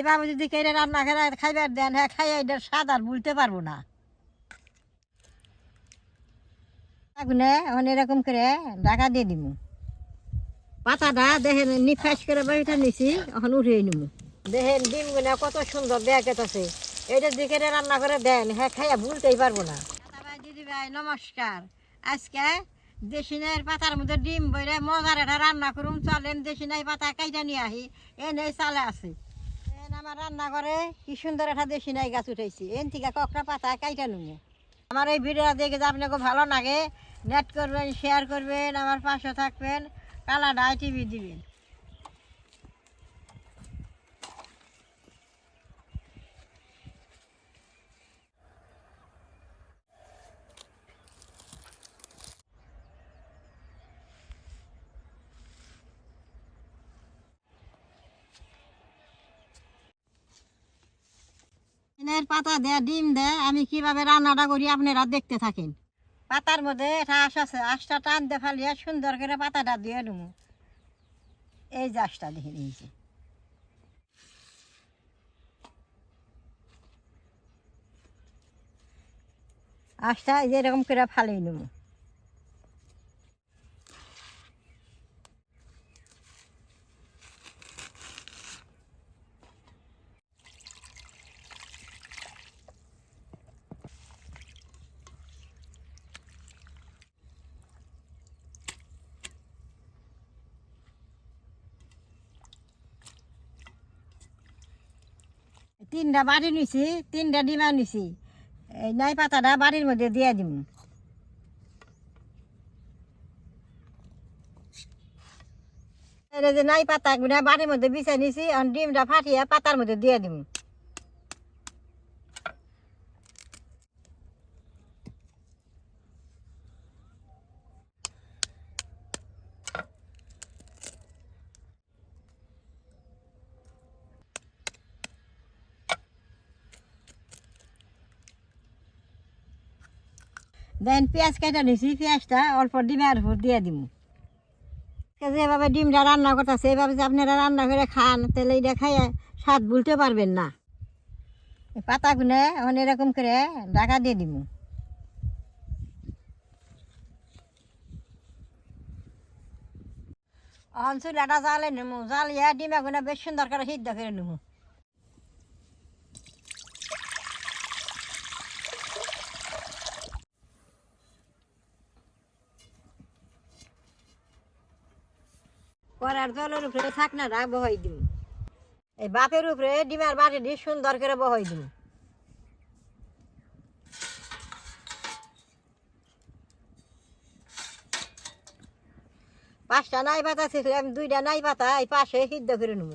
এইভাবে যদি কেড়ে রান্না করে খাইবার দেন, হ্যাঁ খাইয়া এটার স্বাদ আর ভুলতে পারবো না। আগুনে এখন এরকম করে ঢাকা দিয়ে দিব। পাতাটা দেখেন নিফাস করে বাড়িটা নিছি, এখন উঠিয়ে নিব। দেখেন ডিমগুলো কত সুন্দর দেখে আছে। এইটা দিকে রান্না করে দেন, হ্যাঁ খাইয়া ভুলতেই পারবো না। দিদি ভাই নমস্কার। আজকে দেশিনের পাতার মধ্যে ডিম বইরে মজার একটা রান্না করুম, চলেন দেশিনাই পাতা কাইটা নিয়ে আহি। নেই চালে আছে আমার রান্না করে কি সুন্দর একটা দেশিনাই গাছ উঠেছি। এন থেকে ককটা পাতা কাইটা নেব। আমার এই ভিডিওটা দেখে যে আপনাকে ভালো লাগে, নেট করবেন, শেয়ার করবেন, আমার পাশে থাকবেন, কালাডাই টিভি দিবেন। পাতা দেয়া ডিম দেয়, আমি কিভাবে রান্নাটা করি আপনারা দেখতে থাকেন। পাতার মধ্যে এটা আঁশ আছে, আঁশটা টান দিয়ে ফালিয়ে সুন্দর করে পাতাটা দিয়ে নেব। এই যে আঁশটা দেখে নিয়েছি, আঁশটা যেরকম করে ফালিয়ে নেব। তিনটা বাড়ি নিছি, তিনটা ডিমা নিছি। এই নাই পাতাটা বাড়ির মধ্যে দিয়ে দিব। যে নাই পাতা গুলা বাড়ির মধ্যে বিছাই নিছি, ডিমটা ফাটিয়ে পাতার মধ্যে দিয়ে দিব। দেন পেঁয়াজ কেটে নিছি, পেঁয়াজটা অল্প ডিমের উপর দিয়ে দিব। যেভাবে ডিমটা রান্না করতেছে এইভাবে যে আপনারা রান্না করে খান, তাহলে এটা খাইয়ে স্বাদ ভুলতে পারবেন না। পাতাগুলো এখন এরকম করে ঢাকা দিয়ে দিব। এখন চুলাটা জ্বালে নেবো, জ্বালিয়ে ডিমাগুলো বেশ সুন্দর করে সিদ্ধ করে নেবো। কড়ার জলের উপরে ছাকনাটা বহাই দিব। এই বাপের উপরে ডিমার বাটি দিয়ে সুন্দর করে বহাই দিব। পাঁচটা নাই পাতা ছিল, আমি দুইটা নাই পাতা এই পাশে সিদ্ধ করে নেব।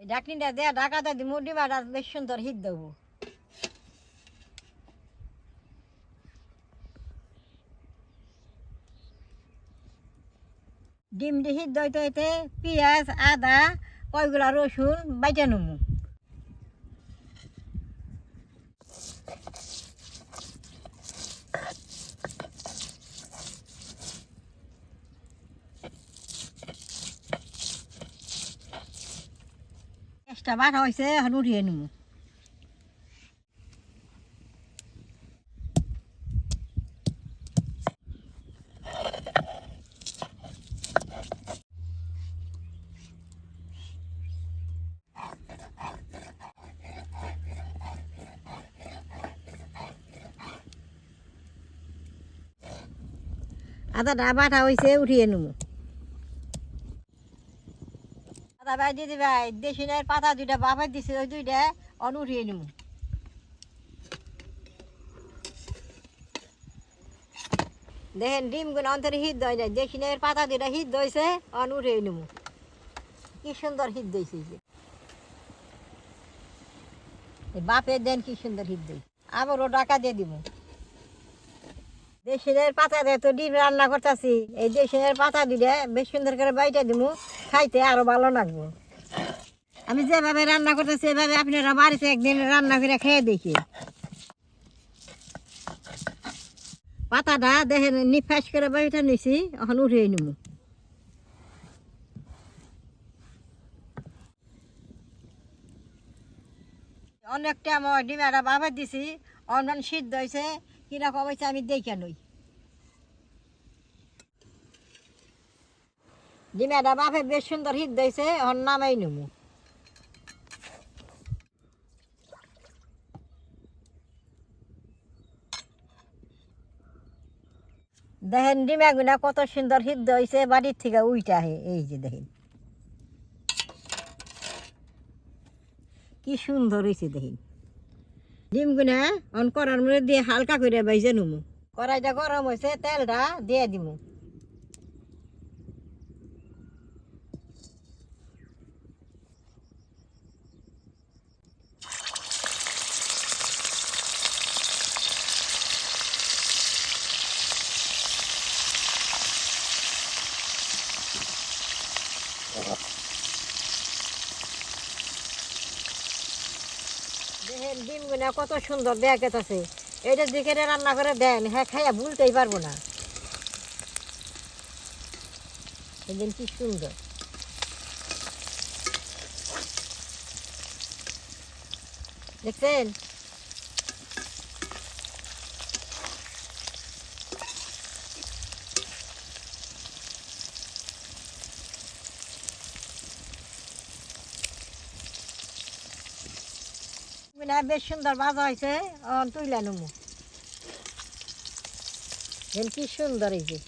এই ঢাকনিটা দেয়া ঢাকাটা দিব, ডিমাটা বেশ সুন্দর সিদ্ধ হবো। ডিম দিয়ে সিদ্ধ হইতে হইতে পেঁয়াজ, আদা, কয়গুলা রসুন বাইটে নেব। পেঁয়াজটা বাটা হয়েছে, এখন উঠিয়ে নেব। আদাটা বাটা হয়েছে, উঠিয়ে নেব। আদা ভাই দিদি ভাই দেশিনের পাতা দুইটা বাপাই দিছে, ওই দুইটা অন উঠিয়ে নেব। দেখেন ডিমগুলো অন্তরে সিদ্ধ হয় যায়, দেশিনের পাতা দুইটা সিদ্ধ হয়েছে, অন উঠিয়ে নেব। কি সুন্দর সিদ্ধ হয়েছে, বাপের দেন কি সুন্দর সিদ্ধ হয়েছে। আবারও ঢাকা দিয়ে দিব। দেশিনের পাতা দিয়ে তো ডিম রান্না করতেছি, এই দেশিনের পাতা দিয়ে বেশ সুন্দর করে বাইটা দিব, খাইতে আরো ভালো লাগবে। আমি যেভাবে রান্না করতেছি এভাবে আপনারা বাড়িতে একদিন রান্না করে খেয়ে দেখি। পাতাটা দেখেন নিফাস করে বাইটা নিছি, এখন উঠিয়ে নেব। অনেকটা আমার ডিমাটা বাবা দিছি অনলাইন সিদ্ধ হয়েছে কিরকম হয়েছে আমি দেখে নই। ডিমাটা বাপে বেশ সুন্দর সিদ্ধ হয়েছে ওর নামাই নেবো। দেখেন ডিমাগুনা কত সুন্দর সিদ্ধ হয়েছে বাড়ির থেকে উইটা হে এই যে দেখেন কি সুন্দর হয়েছে দেখেন। ডিমগুনা অন করার মধ্যে দিয়ে হালকা করে বাইজে নেবো। কড়াইটা গরম হয়েছে তেলটা দিয়ে দিব। দেখেন ডিমগুনা কত সুন্দর দেখতে আছে। এটা দিকে রান্না করে দেন হ্যাঁ খাইয়া ভুলতেই পারবো না। দেখেন কি সুন্দর। দেখছেন বেশ সুন্দর ভাজা হয়েছে তুইলা নেবো। দেখেন কি সুন্দর এই যে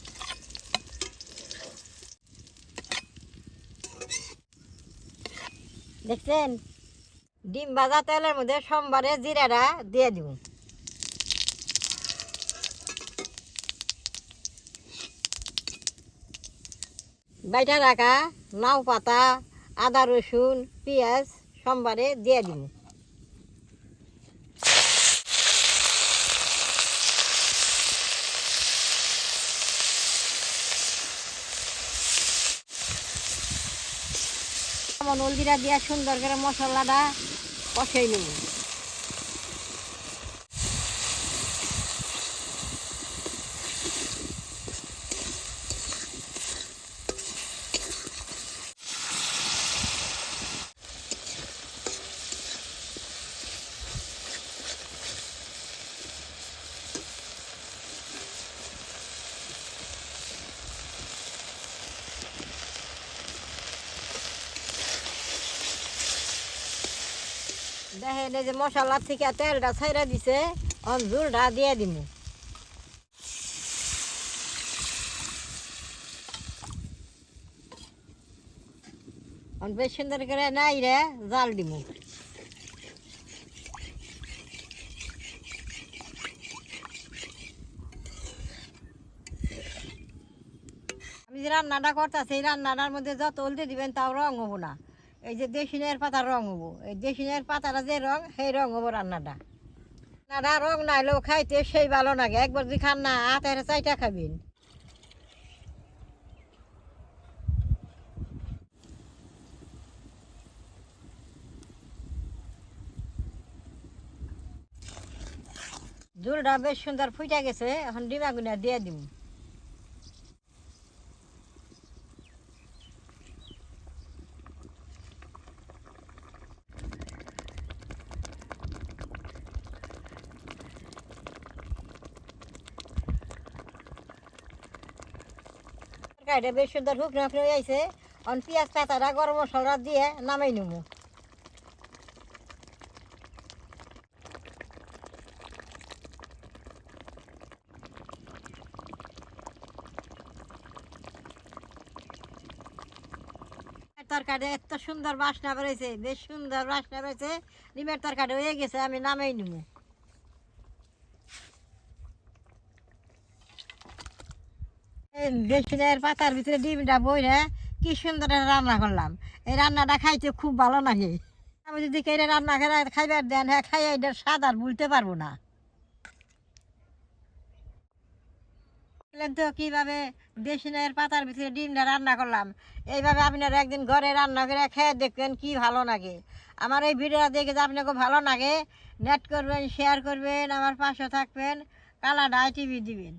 দেখছেন ডিম ভাজা তেলের মধ্যে সোমবারে জিরাটা দিয়ে দিব। বাইটা রাখা লাউ পাতা আদা রসুন পেঁয়াজ সোমবারে দিয়ে দিব। নলজিরা দিয়ে সুন্দর করে মশলাটা কষাই নেব। দেখেন এই যে মশলা থেকে তেলটা ছাইরা দিছে ঝোলটা দিয়ে দিব। বেশ সুন্দর করে নাই রে জাল দিব। আমি যে রান্নাটা করতেছি এই রান্নাটার মধ্যে যত হলদি দিবেন তাও রং হবো না। এই যে দেশিনের পাতার রং হবো এই দেশিনের পাতাটা যে রং সেই রং হবো রান্নাটা। রান্নাটা রং নাইলেও খাইতে সেই ভালো লাগে। একবার যদি খান না হাতের চাইটা খাবেন। ঝোলটা বেশ সুন্দর ফুটে গেছে এখন ডিমাগুনা দিয়ে দিব। তরকারিটা বেশ সুন্দর শুকনো শুকনো আইছে এখন পেঁয়াজ পাতাটা গরম মশলা দিয়ে নামাই নেব। তরকারি এত সুন্দর বাসনা বেরোয়েছে বেশ সুন্দর বাসনা বেরোয়েছে। ডিমের তরকারি হয়ে গেছে আমি নামাই নেব। বেসনের পাতার ভিতরে ডিমটা বইরে কি সুন্দর রান্না করলাম। এই রান্নাটা খাইতে খুব ভালো লাগে। আমি যদি কেড়ে রান্না করে খাইবার দেন হ্যাঁ খাইয়া এটার স্বাদ আর ভুলতে পারবো না। তো কিভাবে বেসনের পাতার ভিতরে ডিমটা রান্না করলাম এইভাবে আপনারা একদিন ঘরে রান্না করে খেয়ে দেখবেন কি ভালো লাগে। আমার এই ভিডিওটা দেখে যে আপনাকে ভালো লাগে নেট করবেন শেয়ার করবেন আমার পাশে থাকবেন কালাডা টিভি দিবেন।